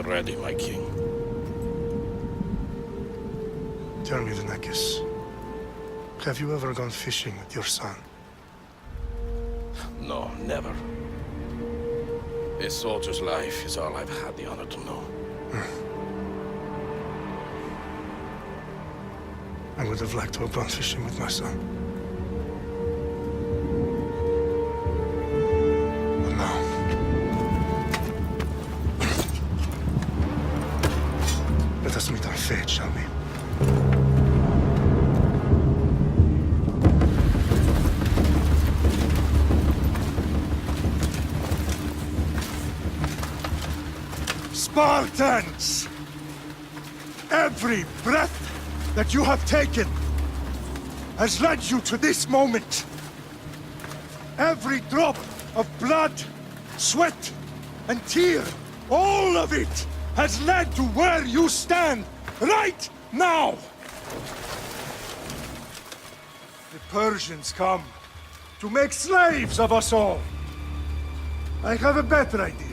feel ready, my king. Tell me, Leonidas, have you ever gone fishing with your son? No, never. A soldier's life is all I've had the honor to know. I would have liked to have gone fishing with my son. But no. Let us meet our fate, shall we? Spartans! Every breath that you have taken has led you to this moment. Every drop of blood, sweat, and tear, all of it has led to where you stand right now. The Persians come to make slaves of us all. I have a better idea.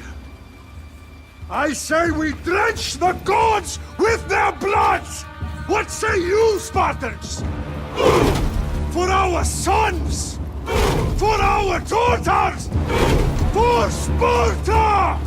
I say we drench the gods with their bloods! What say you, Spartans? For our sons! For our daughters! For Sparta!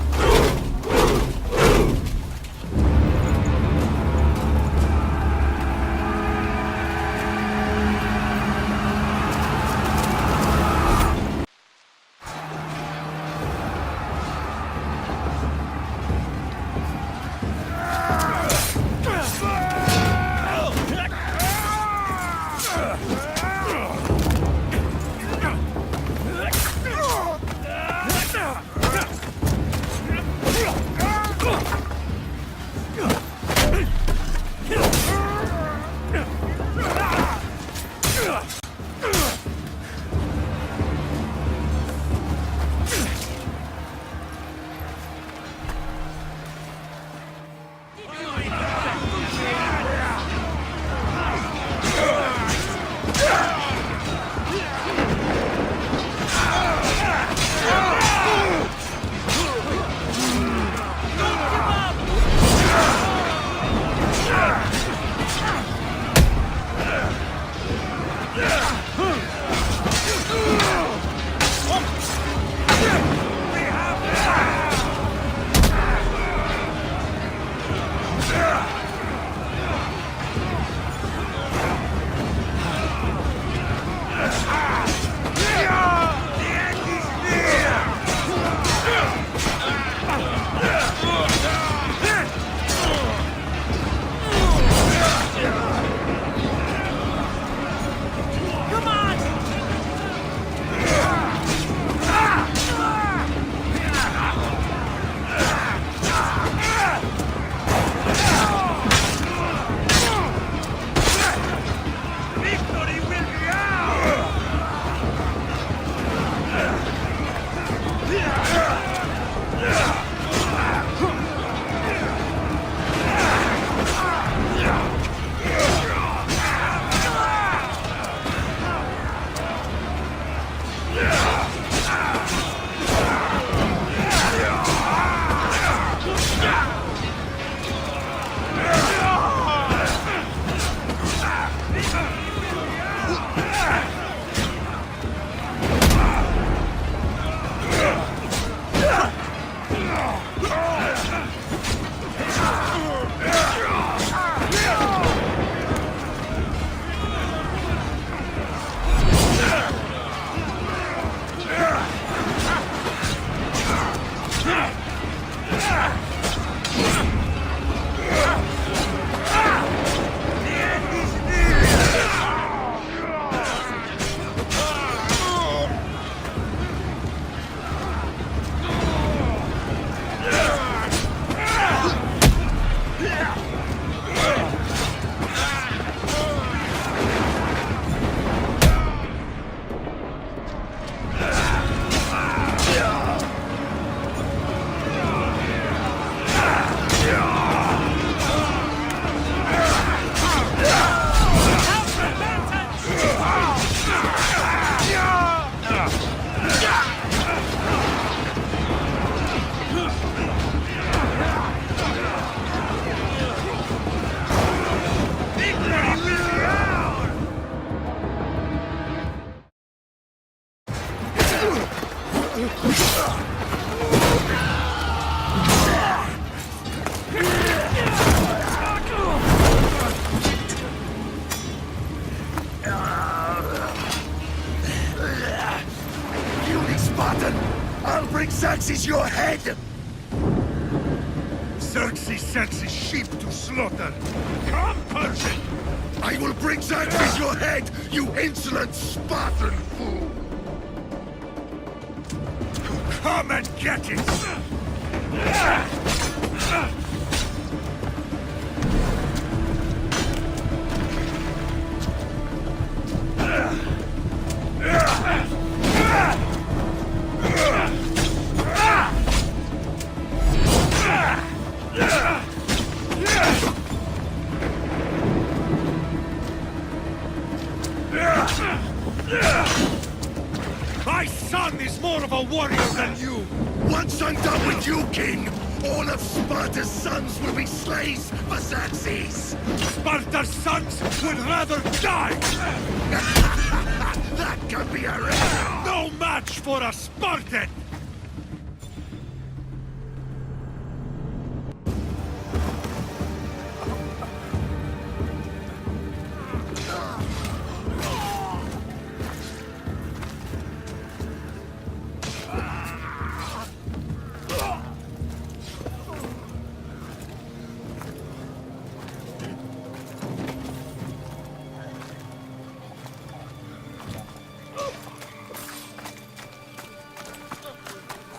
I'll bring Xerxes your head! Xerxes sends his sheep to slaughter. Come, Persian! I will bring Xerxes your head, you insolent Spartan fool! Come and get it! My son is more of a warrior than you! Once I'm done with you, King, all of Sparta's sons will be slaves for Xerxes! Sparta's sons would rather die! That can be arranged! No match for a Spartan!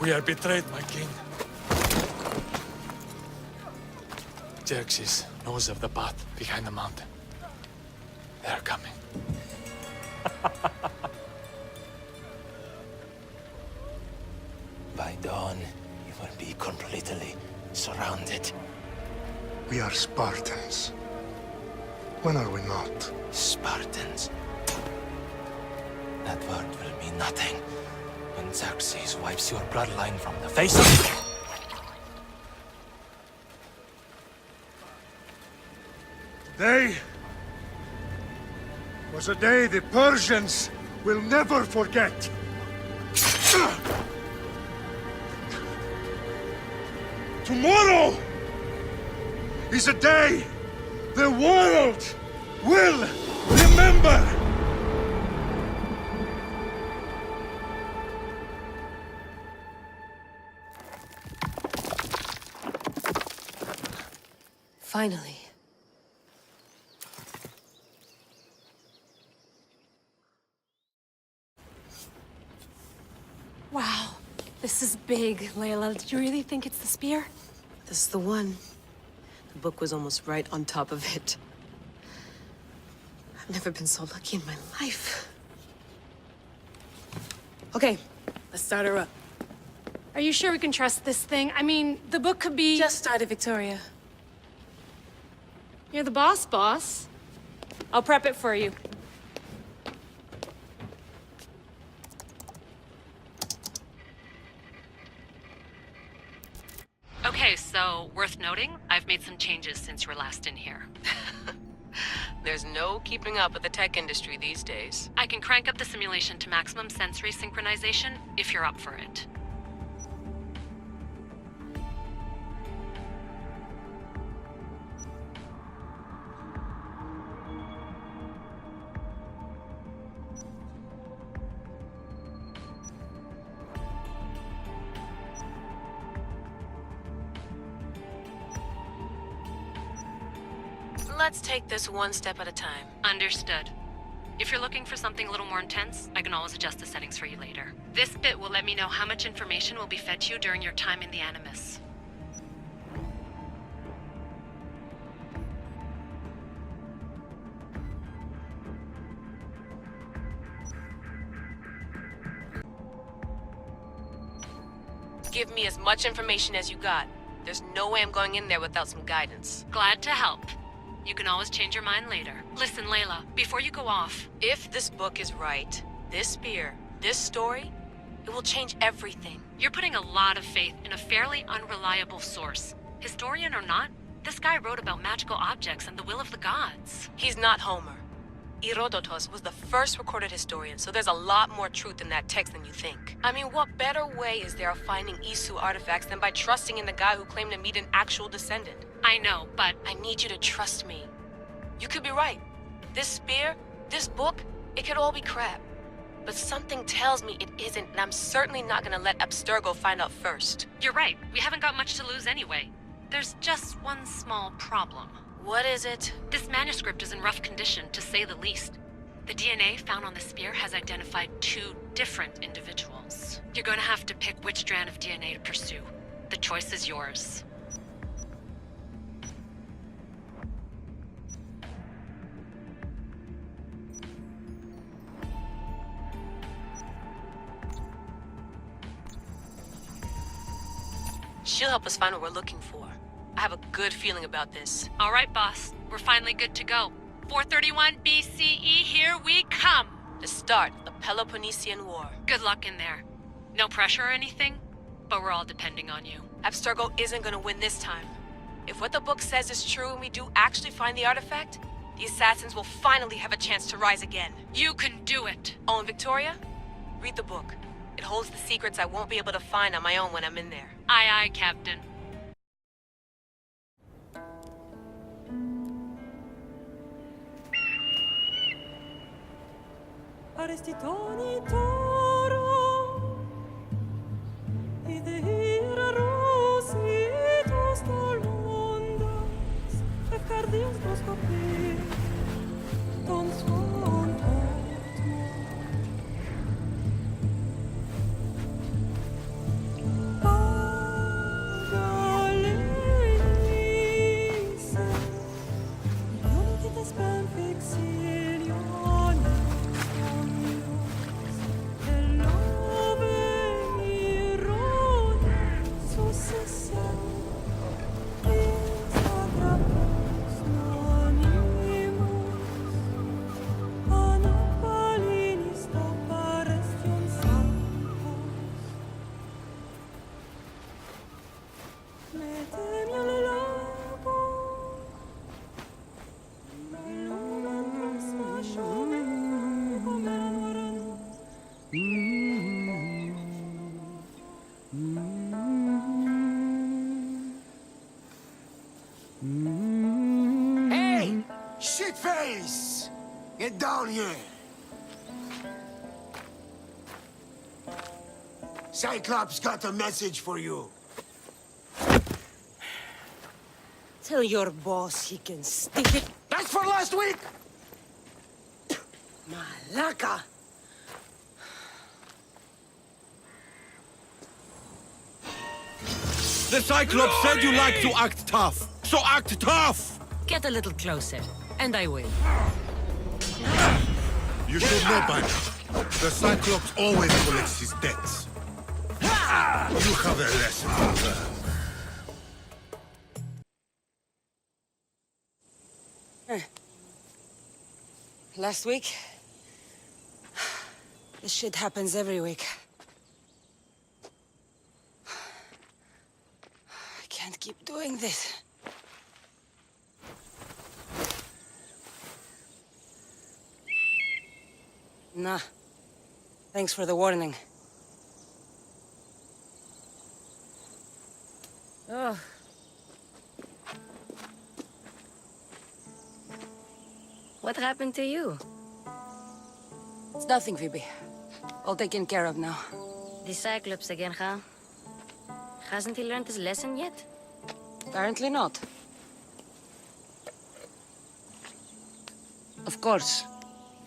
We are betrayed, my king. Xerxes knows of the path behind the mountain. They are coming. By dawn, you will be completely surrounded. We are Spartans. When are we not? Spartans. That word will mean nothing when Xerxes wipes your bloodline from the face of the... Today was a day the Persians will never forget. Tomorrow is a day the world will remember. Finally. Wow, this is big, Layla. Did you really think it's the spear? This is the one. The book was almost right on top of it. I've never been so lucky in my life. Okay, let's start her up. Are you sure we can trust this thing? I mean, the book could be... Just started, Victoria. You're the boss. I'll prep it for you. Okay, so worth noting, I've made some changes since you were last in here. There's no keeping up with the tech industry these days. I can crank up the simulation to maximum sensory synchronization if you're up for it. Let's take this one step at a time. Understood. If you're looking for something a little more intense, I can always adjust the settings for you later. This bit will let me know how much information will be fed to you during your time in the Animus. Give me as much information as you got. There's no way I'm going in there without some guidance. Glad to help. You can always change your mind later. Listen, Layla, before you go off... If this book is right, this spear, this story, it will change everything. You're putting a lot of faith in a fairly unreliable source. Historian or not, this guy wrote about magical objects and the will of the gods. He's not Homer. Herodotus was the first recorded historian, so there's a lot more truth in that text than you think. I mean, what better way is there of finding Isu artifacts than by trusting in the guy who claimed to meet an actual descendant? I know, but... I need you to trust me. You could be right. This spear, this book, it could all be crap. But something tells me it isn't, and I'm certainly not gonna let Abstergo find out first. You're right. We haven't got much to lose anyway. There's just one small problem. What is it? This manuscript is in rough condition, to say the least. The DNA found on the spear has identified 2 different individuals. You're going to have to pick which strand of DNA to pursue. The choice is yours. She'll help us find what we're looking for. I have a good feeling about this. All right, boss. We're finally good to go. 431 BCE, here we come! The start of the Peloponnesian War. Good luck in there. No pressure or anything, but we're all depending on you. Abstergo isn't gonna win this time. If what the book says is true and we do actually find the artifact, the assassins will finally have a chance to rise again. You can do it! Oh, and Victoria? Read the book. It holds the secrets I won't be able to find on my own when I'm in there. Aye, aye, Captain. Arestitoni toro, idehira rositos tolmondas, efcardias proskopir, ton svon Hey! Shitface! Get down here! Cyclops got a message for you. Tell your boss he can stick it. That's for last week! Malaka! The Cyclops said you like to act tough, so act tough! Get a little closer, and I will. You should know by now. The Cyclops always collects his debts. You have a lesson to learn. Last week? This shit happens every week. I can't keep doing this. Nah. Thanks for the warning. Oh. What happened to you? It's nothing, Phoebe. All taken care of now. The Cyclops again, huh? Hasn't he learned his lesson yet? Apparently not. Of course.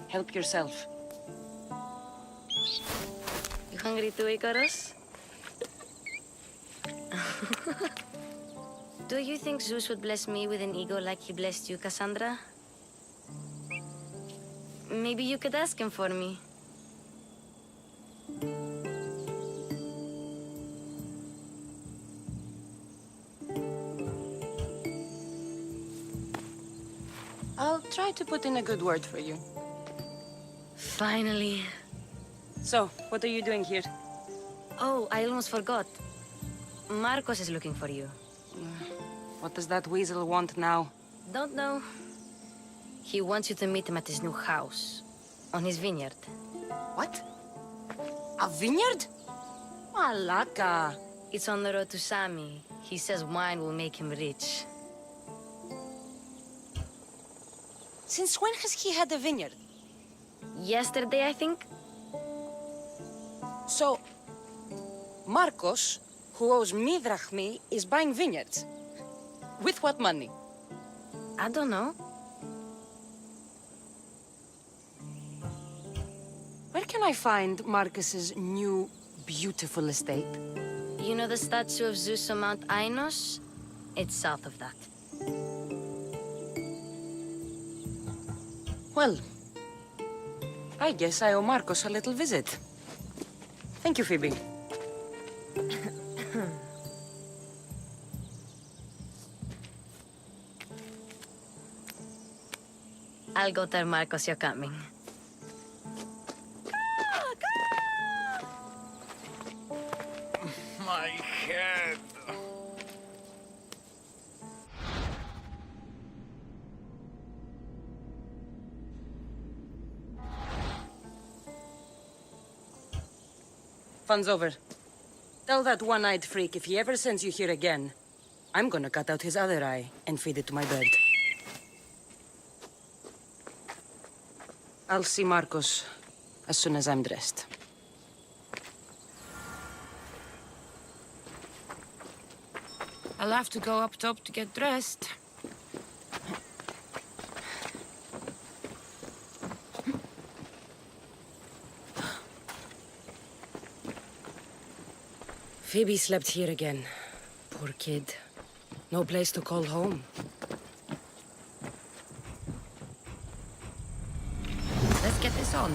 Help yourself. You hungry too, Icarus? Do you think Zeus would bless me with an ego like he blessed you, Kassandra? Maybe you could ask him for me. I'll try to put in a good word for you. Finally. So, what are you doing here? Oh, I almost forgot. Marcos is looking for you. What does that weasel want now? Don't know. He wants you to meet him at his new house. On his vineyard. What? A vineyard? Malaka. It's on the road to Sami. He says wine will make him rich. Since when has he had a vineyard? Yesterday, I think? So, Marcos, who owes me drachmi, is buying vineyards. With what money? I don't know. Where can I find Marcus's new, beautiful estate? You know the statue of Zeus on Mount Ainos? It's south of that. Well, I guess I owe Marcos a little visit. Thank you, Phoebe. I'll go tell Marcos you're coming. My head. Fun's over. Tell that one-eyed freak if he ever sends you here again, I'm gonna cut out his other eye and feed it to my bird. I'll see Marcos as soon as I'm dressed. I'll have to go up top to get dressed. Phoebe slept here again. Poor kid. No place to call home. Let's get this on.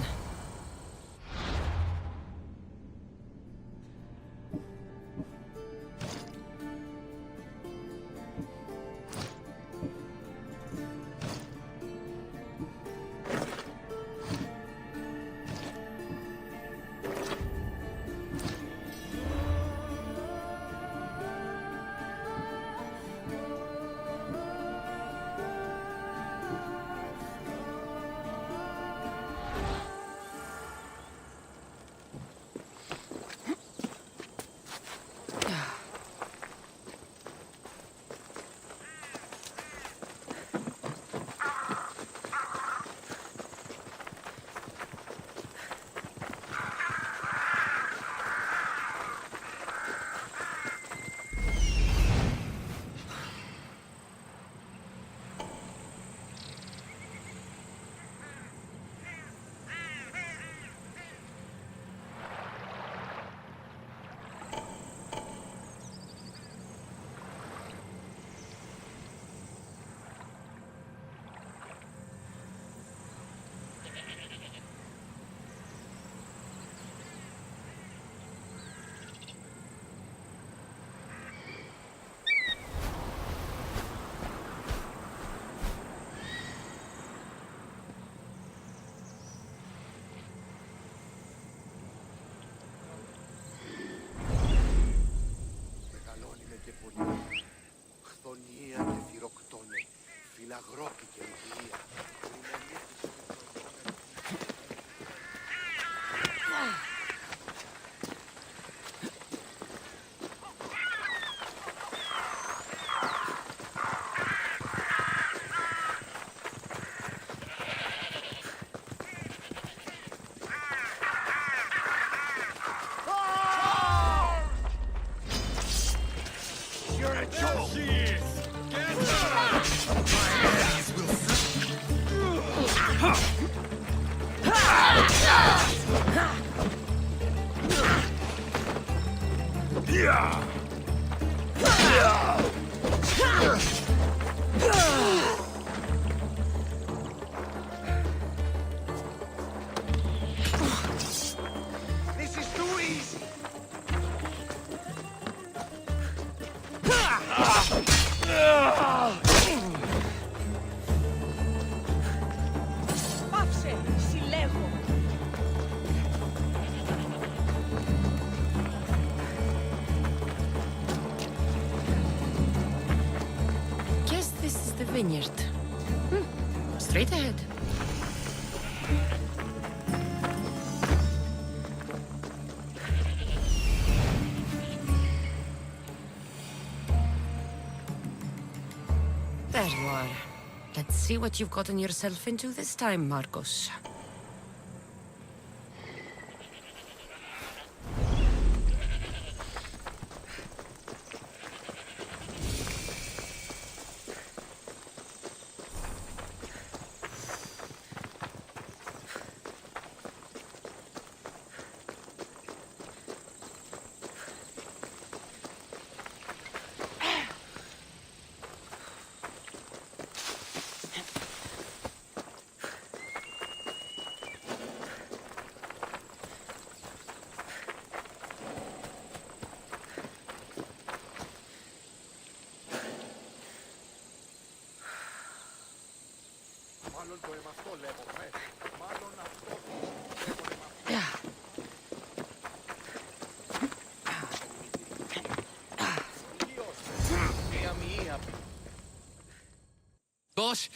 This is too easy. Πάψε, συλλέγω. Guess this is the vineyard. Straight ahead. There you are. Let's see what you've gotten yourself into this time, Marcos. Boss,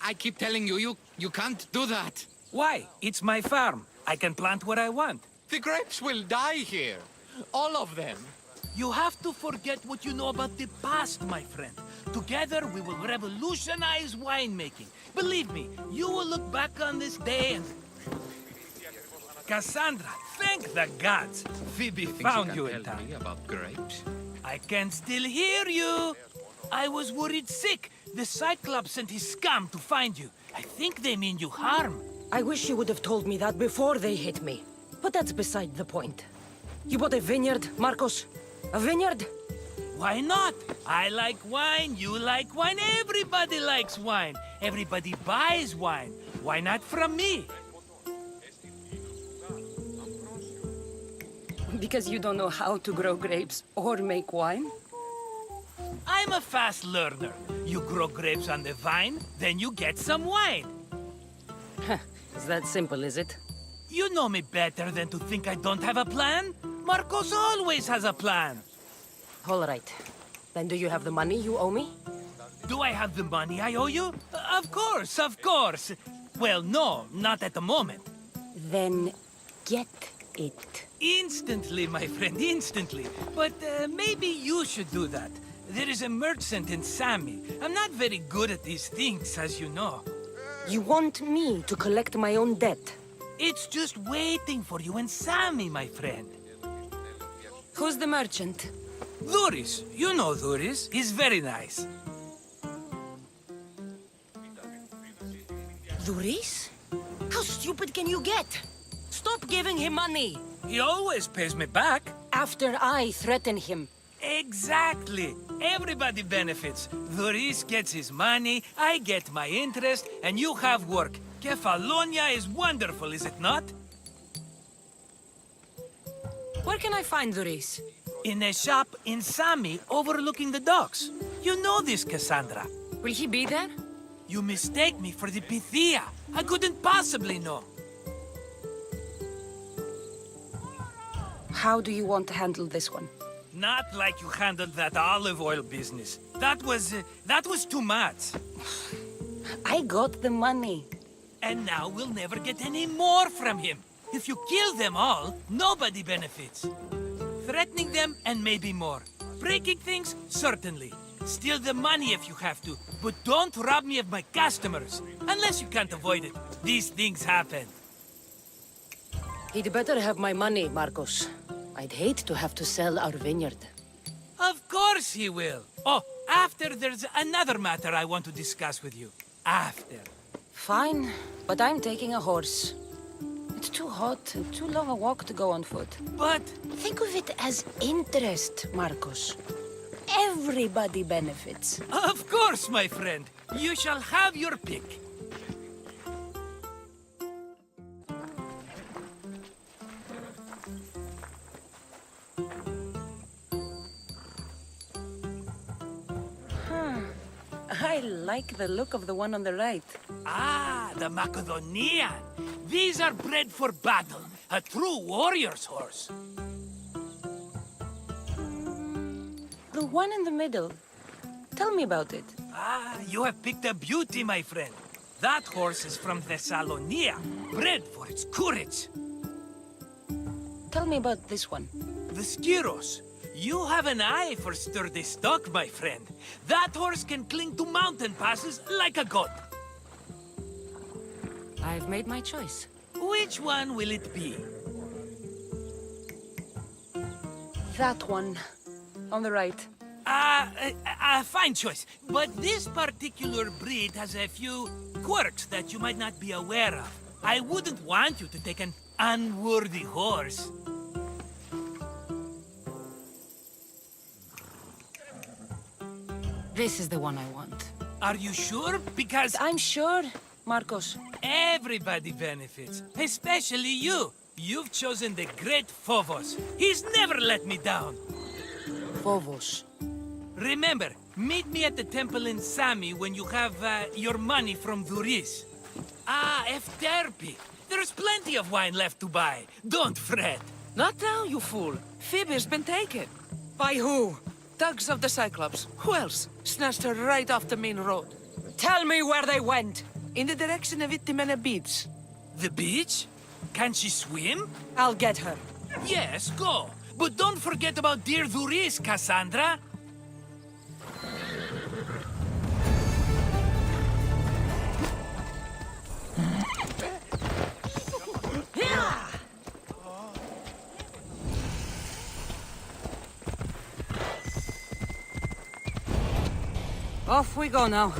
I keep telling you, you can't do that. Why? It's my farm. I can plant what I want. The grapes will die here. All of them. You have to forget what you know about the past, my friend. Together, we will revolutionize winemaking. Believe me, you will look back on this day and... Kassandra, thank the gods! Phoebe found you in time. About grapes? I can still hear you! I was worried sick. The Cyclops sent his scum to find you. I think they mean you harm. I wish you would have told me that before they hit me. But that's beside the point. You bought a vineyard, Marcos? A vineyard? Why not? I like wine, you like wine, everybody likes wine. Everybody buys wine. Why not from me? Because you don't know how to grow grapes or make wine? I'm a fast learner. You grow grapes on the vine, then you get some wine. It's that simple, is it? You know me better than to think I don't have a plan. Marcos always has a plan. All right. Then do you have the money you owe me? Do I have the money I owe you? Of course, of course. Well, no, not at the moment. Then get it. Instantly, my friend, instantly. But maybe you should do that. There is a merchant in Sami. I'm not very good at these things, as you know. You want me to collect my own debt? It's just waiting for you in Sami, my friend. Who's the merchant? Duris. You know Duris. He's very nice. Duris? How stupid can you get? Stop giving him money! He always pays me back. After I threaten him. Exactly. Everybody benefits. Duris gets his money, I get my interest, and you have work. Kefalonia is wonderful, is it not? Where can I find Duris? In a shop in Sami, overlooking the docks. You know this, Kassandra. Will he be there? You mistake me for the Pythia. I couldn't possibly know. How do you want to handle this one? Not like you handled that olive oil business. That was too much. I got the money. And now we'll never get any more from him. If you kill them all, nobody benefits. Threatening them, and maybe more. Breaking things, certainly. Steal the money if you have to, but don't rob me of my customers. Unless you can't avoid it. These things happen. He'd better have my money, Marcos. I'd hate to have to sell our vineyard. Of course he will. Oh, after there's another matter I want to discuss with you. After. Fine, but I'm taking a horse. It's too hot and too long a walk to go on foot. But... think of it as interest, Marcos. Everybody benefits. Of course, my friend. You shall have your pick. I like the look of the one on the right. Ah, the Macedonian. These are bred for battle. A true warrior's horse. The one in the middle. Tell me about it. Ah, you have picked a beauty, my friend. That horse is from Thessalonia, bred for its courage. Tell me about this one. The Skyros. You have an eye for sturdy stock, my friend. That horse can cling to mountain passes like a goat. I've made my choice. Which one will it be? That one. On the right. Fine choice. But this particular breed has a few quirks that you might not be aware of. I wouldn't want you to take an unworthy horse. This is the one I want. Are you sure? Because... I'm sure, Marcos. Everybody benefits, especially you. You've chosen the great Phobos. He's never let me down. Phobos. Remember, meet me at the temple in Sami when you have your money from Duris. Ah, Efterpi. There's plenty of wine left to buy. Don't fret. Not now, you fool. Phoebe's been taken. By who? Thugs of the Cyclops. Who else? Snatched her right off the main road. Tell me where they went. In the direction of Itimena Beach. The beach? Can she swim? I'll get her. Yes, go. But don't forget about dear Dhuris, Kassandra. Off we go now.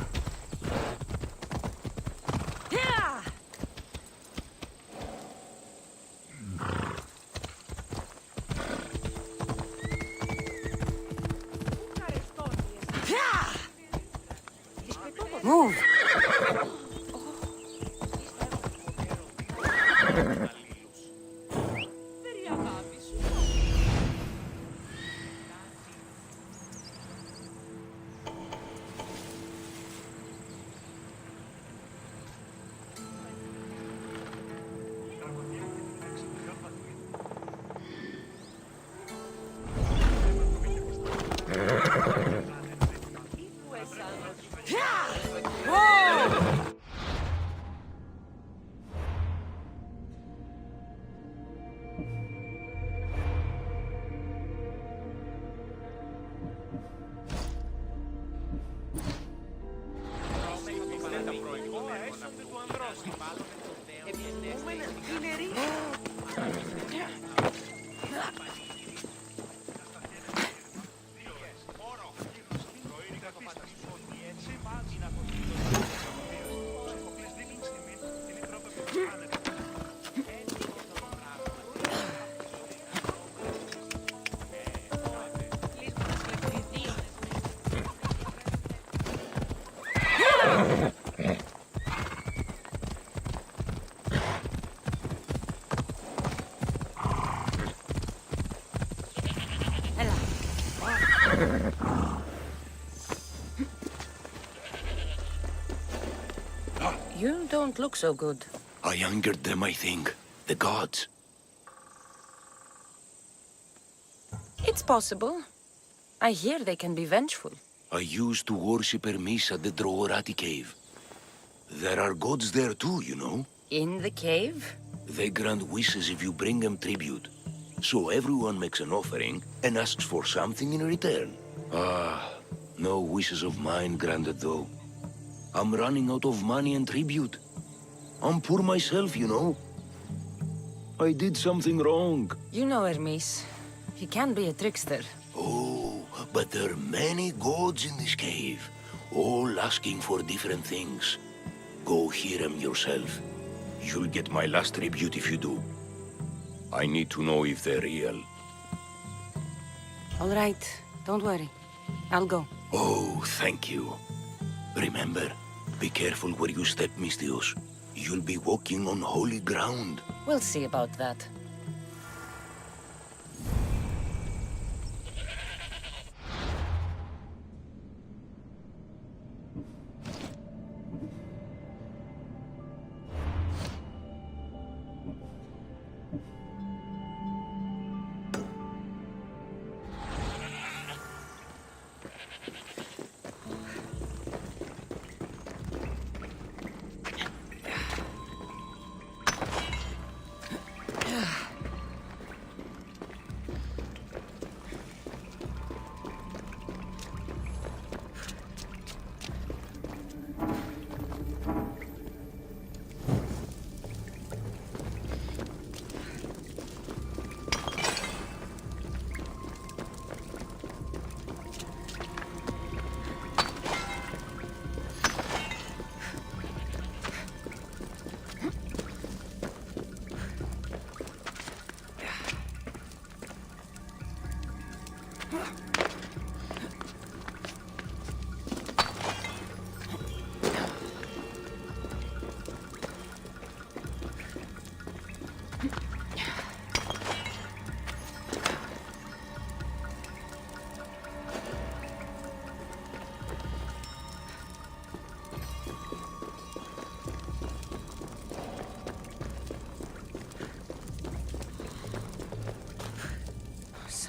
Move. You don't look so good. I angered them, I think. The gods. It's possible. I hear they can be vengeful. I used to worship Hermes at the Droorati cave. There are gods there too, you know. In the cave? They grant wishes if you bring them tribute. So everyone makes an offering and asks for something in return. Ah, no wishes of mine granted though. I'm running out of money and tribute. I'm poor myself, you know. I did something wrong. You know Hermes. He can be a trickster. Oh, but there are many gods in this cave, all asking for different things. Go hear them yourself. You'll get my last tribute if you do. I need to know if they're real. All right. Don't worry. I'll go. Oh, thank you. Remember, be careful where you step, Mistios. You'll be walking on holy ground. We'll see about that.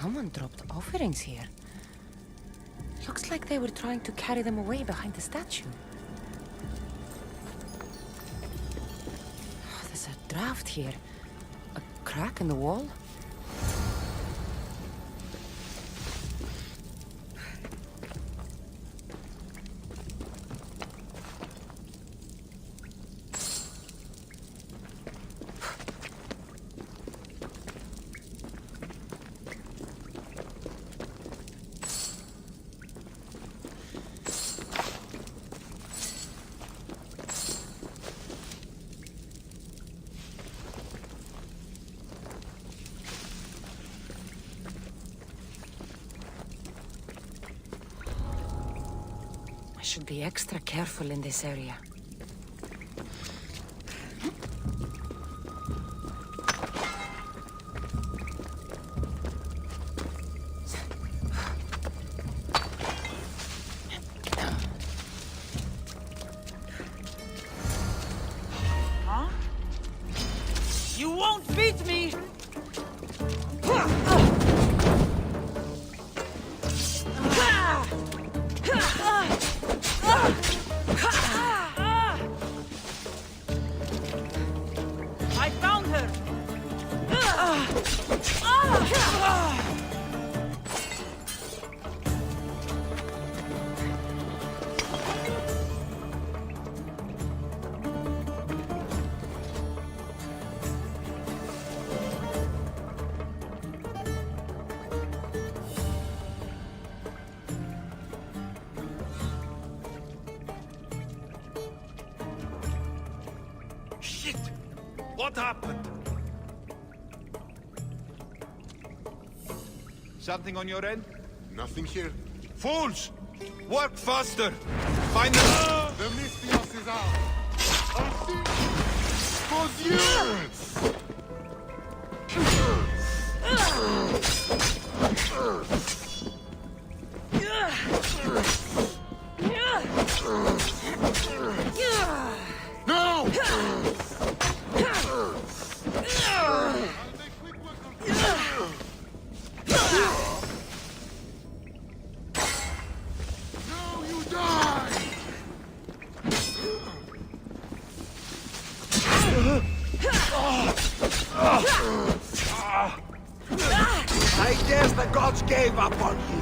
Someone dropped offerings here. Looks like they were trying to carry them away behind the statue. There's a draft here. A crack in the wall. I should be extra careful in this area. Huh? You won't beat me! I found her! Shit! What happened? Something on your end? Nothing here. Fools! Work faster! Find them! The Mystios is out. I see. For years! No! No, you die! I guess the gods gave up on you.